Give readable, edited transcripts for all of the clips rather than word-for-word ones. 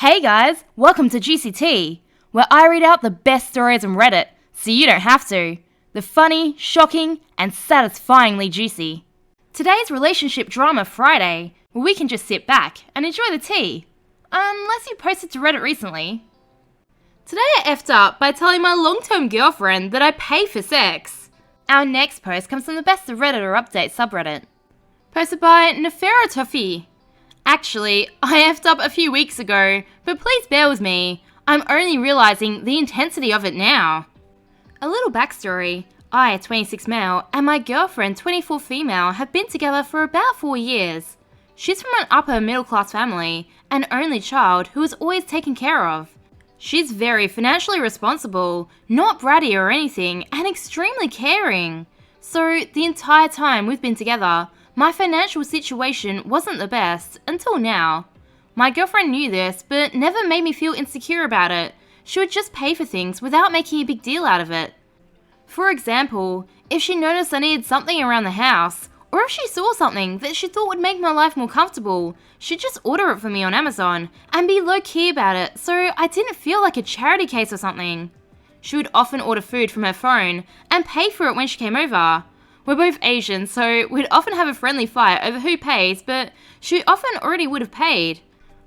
Hey guys, welcome to Juicy Tea, where I read out the best stories on Reddit, so you don't have to. The funny, shocking, and satisfyingly juicy. Today's Relationship Drama Friday, where we can just sit back and enjoy the tea. Unless you posted to Reddit recently. Today I effed up by telling my long-term girlfriend that I pay for sex. Our next post comes from the BestofRedditorUpdates subreddit. Posted by Neferatofi. Actually, I effed up a few weeks ago, but please bear with me. I'm only realizing the intensity of it now. A little backstory. I, 26 male, and my girlfriend, 24 female, have been together for about 4 years. She's from an upper middle class family, an only child who is always taken care of. She's very financially responsible, not bratty or anything, and extremely caring. So the entire time we've been together, my financial situation wasn't the best, until now. My girlfriend knew this, but never made me feel insecure about it. She would just pay for things without making a big deal out of it. For example, if she noticed I needed something around the house, or if she saw something that she thought would make my life more comfortable, she'd just order it for me on Amazon, and be low-key about it so I didn't feel like a charity case or something. She would often order food from her phone, and pay for it when she came over. We're both Asian, so we'd often have a friendly fight over who pays, but she often already would have paid.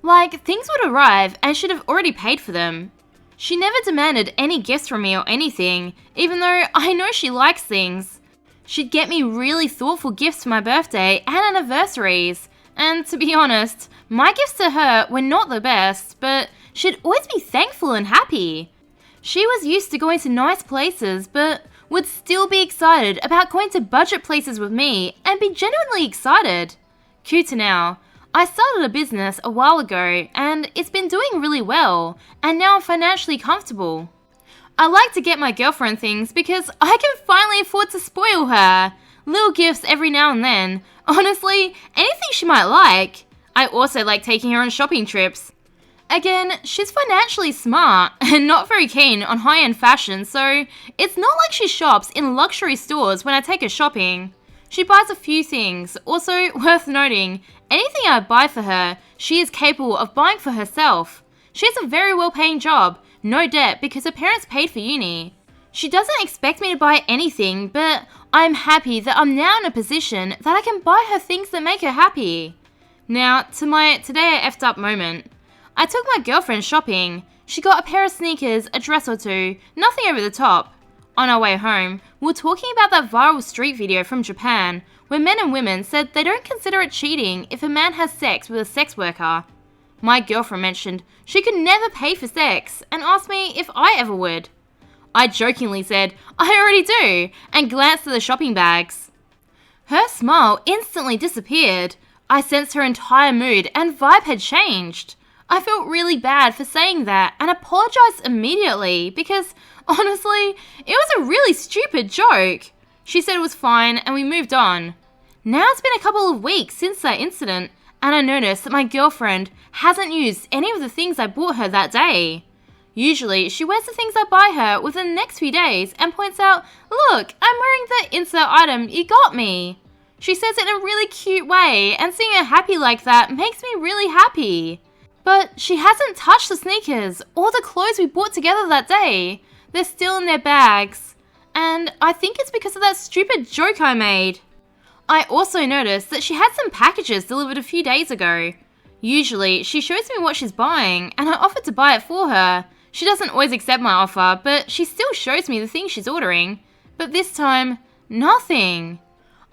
Like, things would arrive and she'd have already paid for them. She never demanded any gifts from me or anything, even though I know she likes things. She'd get me really thoughtful gifts for my birthday and anniversaries, and to be honest, my gifts to her were not the best, but she'd always be thankful and happy. She was used to going to nice places, but would still be excited about going to budget places with me and be genuinely excited. Cue to now. I started a business a while ago and it's been doing really well, and now I'm financially comfortable. I like to get my girlfriend things because I can finally afford to spoil her. Little gifts every now and then. Honestly, anything she might like. I also like taking her on shopping trips. Again, she's financially smart and not very keen on high-end fashion, so it's not like she shops in luxury stores when I take her shopping. She buys a few things. Also, worth noting, anything I buy for her, she is capable of buying for herself. She has a very well-paying job, no debt because her parents paid for uni. She doesn't expect me to buy anything, but I'm happy that I'm now in a position that I can buy her things that make her happy. Now, to my today I effed up moment. I took my girlfriend shopping. She got a pair of sneakers, a dress or two, nothing over the top. On our way home, we were talking about that viral street video from Japan, where men and women said they don't consider it cheating if a man has sex with a sex worker. My girlfriend mentioned she could never pay for sex and asked me if I ever would. I jokingly said, I already do, and glanced at the shopping bags. Her smile instantly disappeared. I sensed her entire mood and vibe had changed. I felt really bad for saying that and apologized immediately because, honestly, it was a really stupid joke. She said it was fine and we moved on. Now it's been a couple of weeks since that incident and I noticed that my girlfriend hasn't used any of the things I bought her that day. Usually, she wears the things I buy her within the next few days and points out, look, I'm wearing the insert item you got me. She says it in a really cute way and seeing her happy like that makes me really happy. But she hasn't touched the sneakers or the clothes we bought together that day. They're still in their bags. And I think it's because of that stupid joke I made. I also noticed that she had some packages delivered a few days ago. Usually, she shows me what she's buying and I offered to buy it for her. She doesn't always accept my offer, but she still shows me the things she's ordering. But this time, nothing.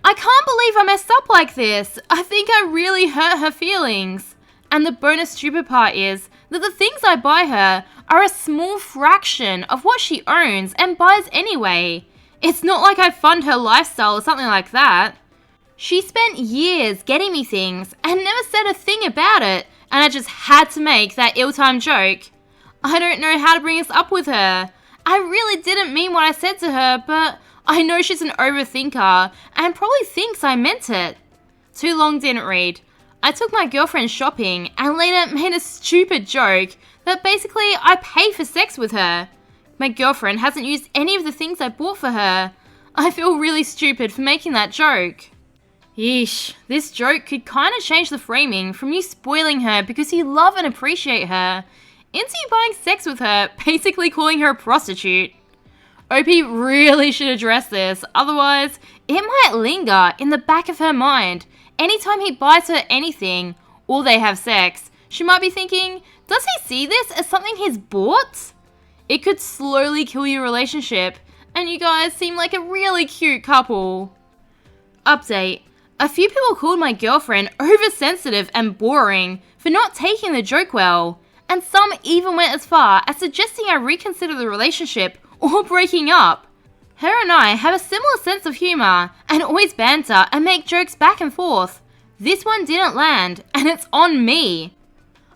I can't believe I messed up like this. I think I really hurt her feelings. And the bonus stupid part is that the things I buy her are a small fraction of what she owns and buys anyway. It's not like I fund her lifestyle or something like that. She spent years getting me things and never said a thing about it, and I just had to make that ill-timed joke. I don't know how to bring this up with her. I really didn't mean what I said to her, but I know she's an overthinker and probably thinks I meant it. Too long didn't read. I took my girlfriend shopping and later made a stupid joke that basically I pay for sex with her. My girlfriend hasn't used any of the things I bought for her. I feel really stupid for making that joke. Yeesh, this joke could kinda change the framing from you spoiling her because you love and appreciate her, into you buying sex with her, basically calling her a prostitute. OP really should address this, otherwise it might linger in the back of her mind. Anytime he buys her anything, or they have sex, she might be thinking, does he see this as something he's bought? It could slowly kill your relationship, and you guys seem like a really cute couple. Update. A few people called my girlfriend oversensitive and boring for not taking the joke well, and some even went as far as suggesting I reconsider the relationship or breaking up. Her and I have a similar sense of humour and always banter and make jokes back and forth. This one didn't land, and it's on me.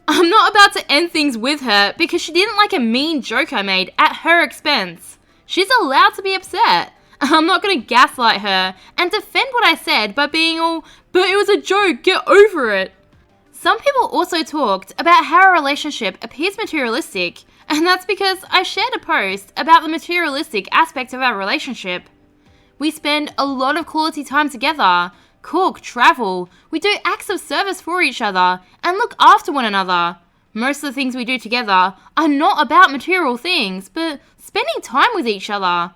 I'm not about to end things with her because she didn't like a mean joke I made at her expense. She's allowed to be upset. I'm not going to gaslight her and defend what I said by being all, but it was a joke, get over it. Some people also talked about how our relationship appears materialistic, and that's because I shared a post about the materialistic aspect of our relationship. We spend a lot of quality time together, cook, travel, we do acts of service for each other, and look after one another. Most of the things we do together are not about material things, but spending time with each other.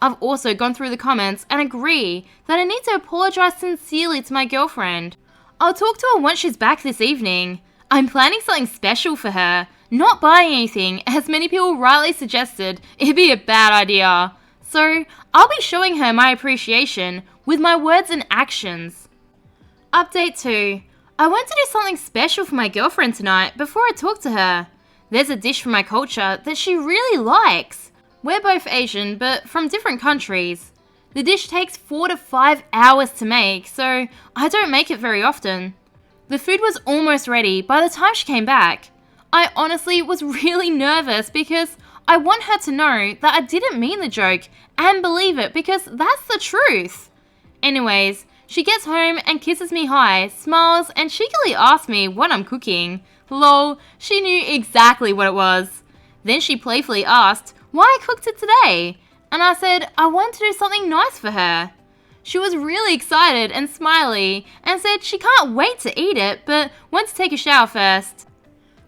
I've also gone through the comments and agree that I need to apologise sincerely to my girlfriend. I'll talk to her once she's back this evening. I'm planning something special for her, not buying anything, as many people rightly suggested it'd be a bad idea. So I'll be showing her my appreciation with my words and actions. Update 2. I want to do something special for my girlfriend tonight before I talk to her. There's a dish from my culture that she really likes. We're both Asian, but from different countries. The dish takes 4 to 5 hours to make, so I don't make it very often. The food was almost ready by the time she came back. I honestly was really nervous because I want her to know that I didn't mean the joke and believe it because that's the truth. Anyways, she gets home and kisses me hi, smiles, and cheekily asks me what I'm cooking. Lol, she knew exactly what it was. Then she playfully asked why I cooked it today, and I said I wanted to do something nice for her. She was really excited and smiley and said she can't wait to eat it but wants to take a shower first.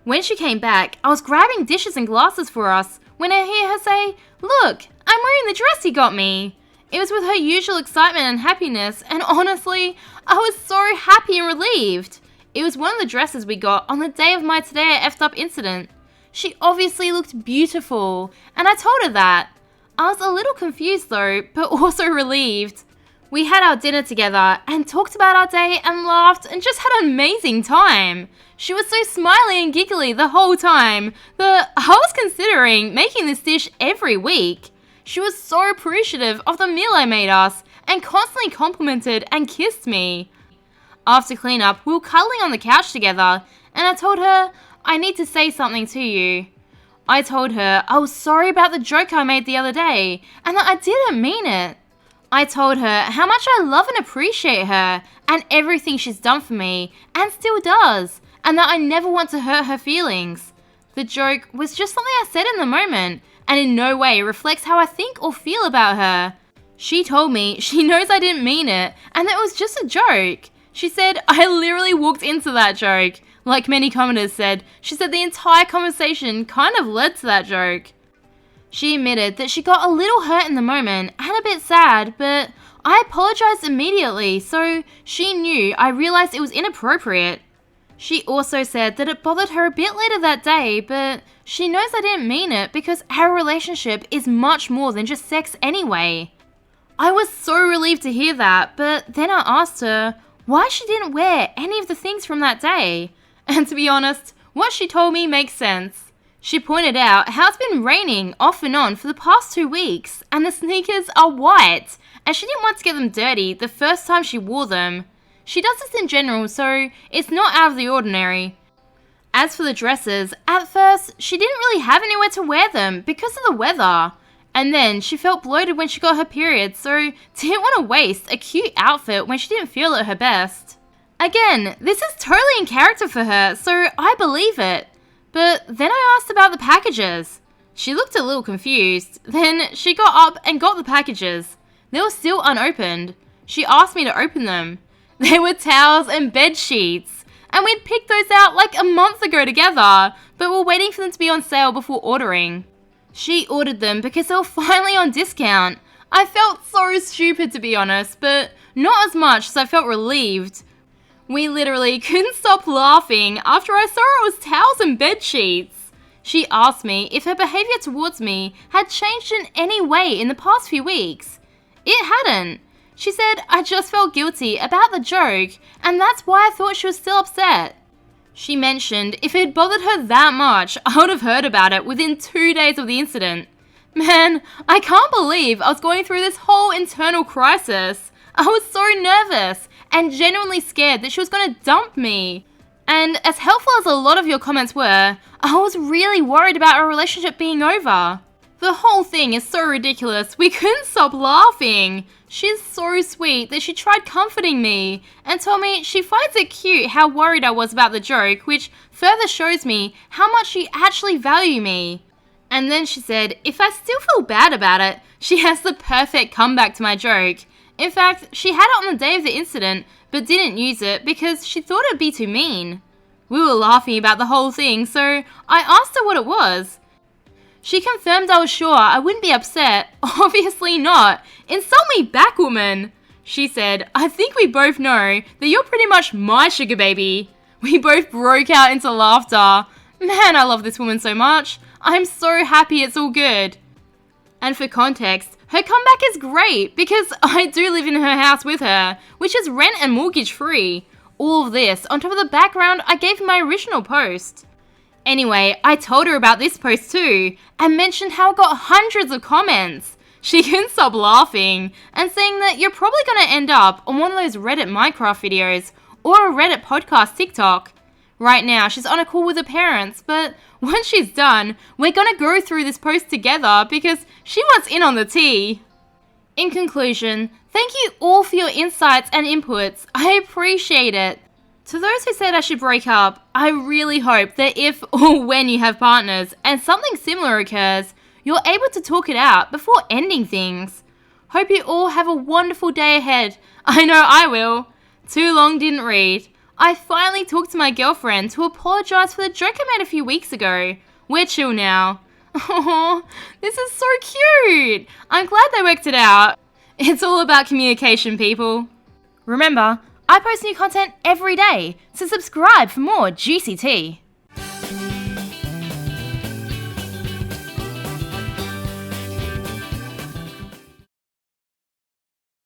When she came back, I was grabbing dishes and glasses for us when I hear her say, "Look, I'm wearing the dress you got me." It was with her usual excitement and happiness, and honestly, I was so happy and relieved. It was one of the dresses we got on the day of my Today I Effed Up incident. She obviously looked beautiful, and I told her that. I was a little confused though, but also relieved. We had our dinner together and talked about our day and laughed and just had an amazing time. She was so smiley and giggly the whole time that I was considering making this dish every week. She was so appreciative of the meal I made us and constantly complimented and kissed me. After cleanup, we were cuddling on the couch together and I told her, I need to say something to you. I told her I was sorry about the joke I made the other day and that I didn't mean it. I told her how much I love and appreciate her and everything she's done for me and still does, and that I never want to hurt her feelings. The joke was just something I said in the moment and in no way reflects how I think or feel about her. She told me she knows I didn't mean it and that it was just a joke. She said I literally walked into that joke. Like many commenters said, she said the entire conversation kind of led to that joke. She admitted that she got a little hurt in the moment and a bit sad, but I apologized immediately, so she knew I realized it was inappropriate. She also said that it bothered her a bit later that day, but she knows I didn't mean it because our relationship is much more than just sex anyway. I was so relieved to hear that, but then I asked her why she didn't wear any of the things from that day. And to be honest, what she told me makes sense. She pointed out how it's been raining off and on for the past 2 weeks, and the sneakers are white, and she didn't want to get them dirty the first time she wore them. She does this in general, so it's not out of the ordinary. As for the dresses, at first, she didn't really have anywhere to wear them because of the weather. And then she felt bloated when she got her period, so didn't want to waste a cute outfit when she didn't feel at her best. Again, this is totally in character for her, so I believe it. But then I asked about the packages. She looked a little confused. Then she got up and got the packages. They were still unopened. She asked me to open them. They were towels and bed sheets. And we'd picked those out like a month ago together, but we're waiting for them to be on sale before ordering. She ordered them because they were finally on discount. I felt so stupid, to be honest, but not as much as I felt relieved. We literally couldn't stop laughing after I saw it was towels and bed sheets. She asked me if her behaviour towards me had changed in any way in the past few weeks. It hadn't. She said I just felt guilty about the joke, and that's why I thought she was still upset. She mentioned if it had bothered her that much, I would have heard about it within 2 days of the incident. Man, I can't believe I was going through this whole internal crisis. I was so nervous and genuinely scared that she was going to dump me. And as helpful as a lot of your comments were, I was really worried about our relationship being over. The whole thing is so ridiculous, we couldn't stop laughing. She's so sweet that she tried comforting me and told me she finds it cute how worried I was about the joke, which further shows me how much she actually values me. And then she said if I still feel bad about it, she has the perfect comeback to my joke. In fact, she had it on the day of the incident, but didn't use it because she thought it'd be too mean. We were laughing about the whole thing, so I asked her what it was. She confirmed I was sure I wouldn't be upset. Obviously not. Insult me back, woman. She said, I think we both know that you're pretty much my sugar baby. We both broke out into laughter. Man, I love this woman so much. I'm so happy it's all good. And for context, her comeback is great because I do live in her house with her, which is rent and mortgage free. All of this on top of the background I gave in my original post. Anyway, I told her about this post too, and mentioned how it got hundreds of comments. She couldn't stop laughing, and saying that you're probably going to end up on one of those Reddit Minecraft videos, or a Reddit podcast TikTok. Right now, she's on a call with her parents, but once she's done, we're going to go through this post together because she wants in on the tea. In conclusion, thank you all for your insights and inputs. I appreciate it. To those who said I should break up, I really hope that if or when you have partners and something similar occurs, you're able to talk it out before ending things. Hope you all have a wonderful day ahead. I know I will. Too long didn't read. I finally talked to my girlfriend to apologise for the joke I made a few weeks ago. We're chill now. Oh, this is so cute. I'm glad they worked it out. It's all about communication, people. Remember, I post new content every day, so subscribe for more juicy tea.